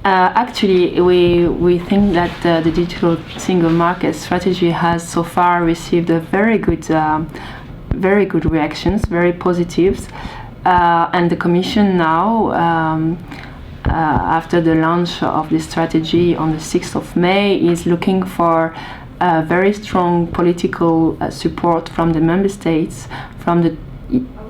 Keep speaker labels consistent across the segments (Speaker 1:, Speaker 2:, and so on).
Speaker 1: Actually, we think that the digital single market strategy has so far received a very good reactions, very positives, and the Commission now, after the launch of this strategy on the 6th of May, is looking for very strong political support from the member states, from the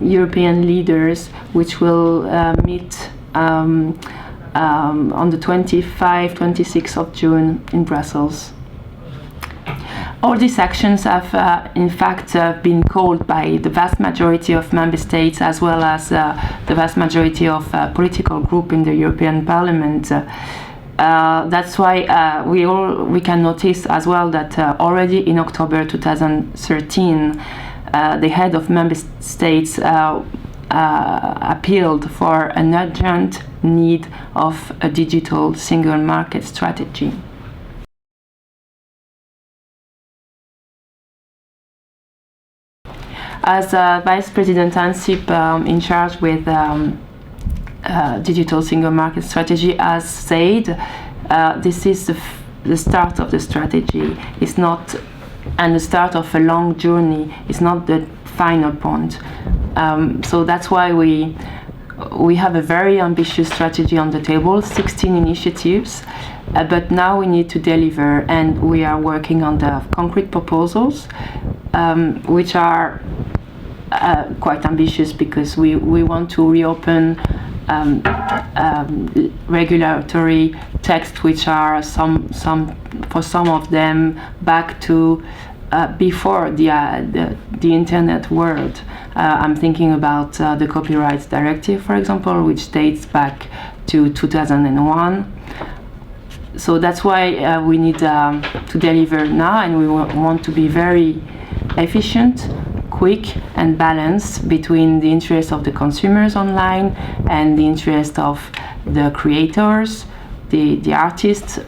Speaker 1: European leaders, which will meet on the 25-26th of June in Brussels. All these actions have, in fact, been called by the vast majority of member states, as well as the vast majority of political groups in the European Parliament. That's why we can notice as well that already in October 2013, the head of member states appealed for an urgent need of a digital single market strategy. As Vice President Ansip in charge with digital single market strategy has said, this is the start of the strategy. It's not, and the start of a long journey. It's not the final point. So that's why we have a very ambitious strategy on the table, 16 initiatives, but now we need to deliver, and we are working on the concrete proposals, which are quite ambitious, because we want to reopen regulatory texts which are for some of them back to before the internet world. I'm thinking about the Copyright Directive, for example, which dates back to 2001. So that's why we need to deliver now, and we want to be very efficient, quick and balanced between the interests of the consumers online and the interest of the creators, the artists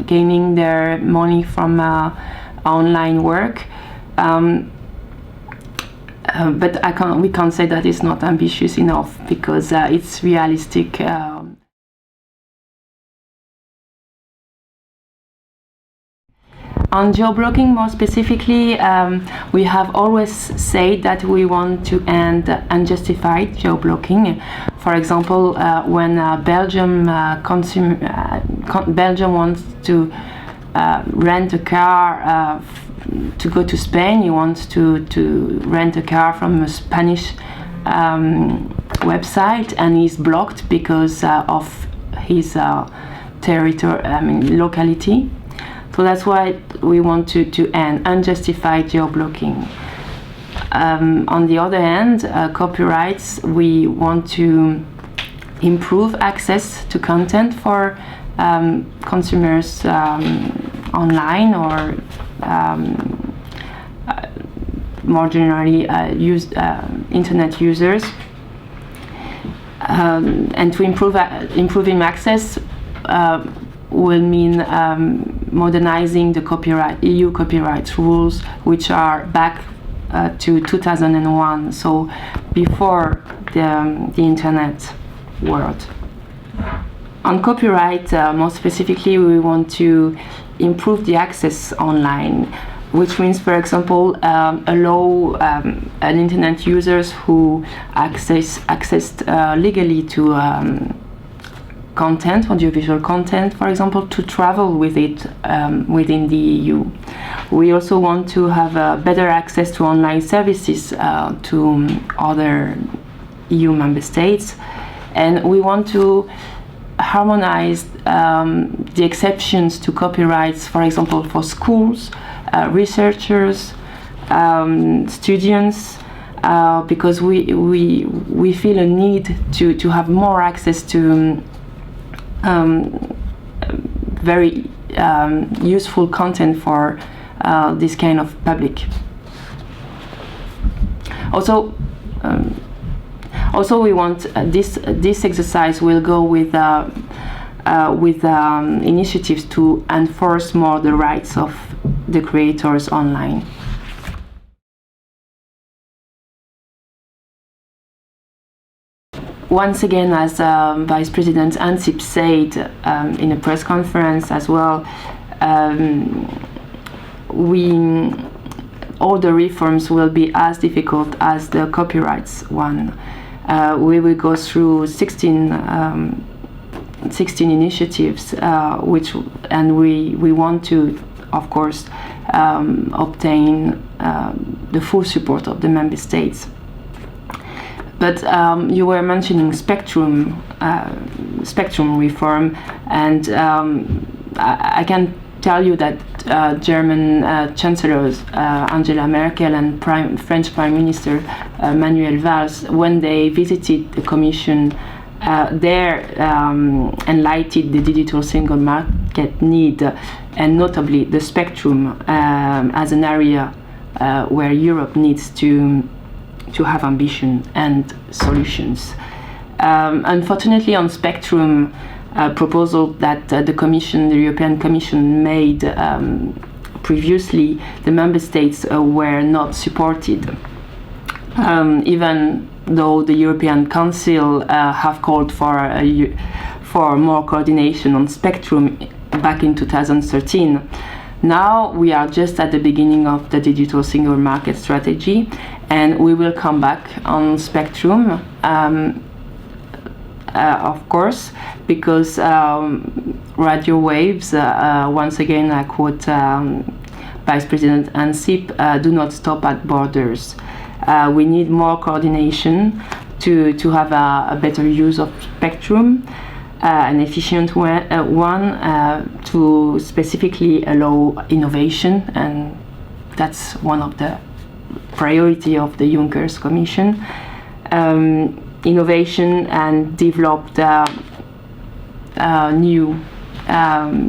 Speaker 1: gaining their money from online work. But we can't say that it's not ambitious enough, because it's realistic. On geoblocking more specifically, we have always said that we want to end unjustified geoblocking. For example, when Belgium wants to rent a car to go to Spain, he wants to rent a car from a Spanish website, and he's blocked because of his locality. So that's why we want to end unjustified geoblocking. On the other hand, copyrights, we want to improve access to content for consumers online, or more generally internet users, and to improving access will mean modernizing the EU copyright rules, which are back to 2001, so before the internet world. On copyright, more specifically, we want to improve the access online, which means, for example, allow an internet users who accessed legally to content, audiovisual content, for example, to travel with it within the EU. We also want to have better access to online services to other EU member states, and we want to harmonize the exceptions to copyrights, for example, for schools, researchers, students, because we feel a need to have more access to very useful content for this kind of public. Also, we want this exercise will go with initiatives to enforce more the rights of the creators online. once again, as Vice President Ansip said in a press conference as well, all the reforms will be as difficult as the copyrights one. We will go through 16 initiatives, and we want to, of course, obtain the full support of the member states. But you were mentioning spectrum reform, and I can tell you that German chancellors Angela Merkel and French Prime Minister Manuel Valls, when they visited the Commission, there enlightened the digital single market need, and notably the spectrum as an area where Europe needs to have ambition and solutions. Unfortunately, on spectrum proposal that the European Commission made previously, the member states were not supported, even though the European Council have called for more coordination on spectrum back in 2013. Now we are just at the beginning of the digital single market strategy, and we will come back on spectrum, of course, because radio waves, once again I quote Vice President Ansip, do not stop at borders. We need more coordination to have a better use of spectrum, an efficient one, to specifically allow innovation, and that's one of the priority of the Juncker's Commission. Innovation and developed new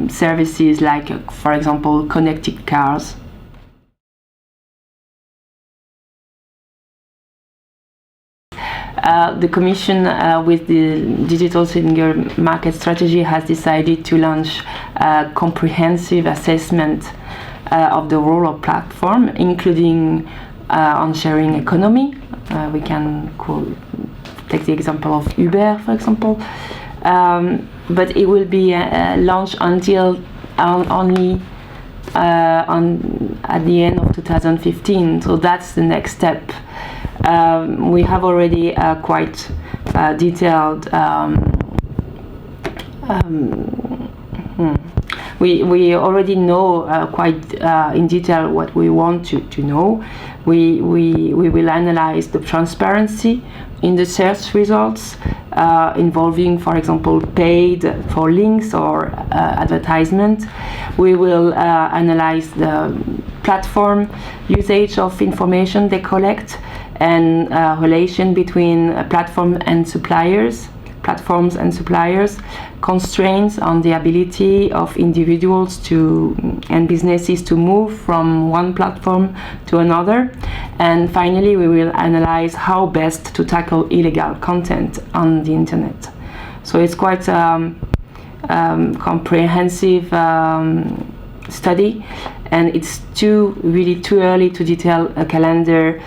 Speaker 1: services like, for example, connected cars. The Commission, with the digital single market strategy, has decided to launch a comprehensive assessment of the role of platform, including on sharing economy. We can take the example of Uber, for example, but it will be launched until only at the end of 2015. So that's the next step. We have already quite detailed. We already know quite in detail what we want to know. We will analyze the transparency in the search results, involving, for example, paid for links or advertisement. We will analyze the platform usage of information they collect, and relation between platforms and suppliers, constraints on the ability of individuals and businesses to move from one platform to another. And finally, we will analyze how best to tackle illegal content on the internet. So it's quite a comprehensive study, and it's really too early to detail a calendar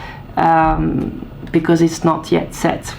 Speaker 1: because it's not yet set.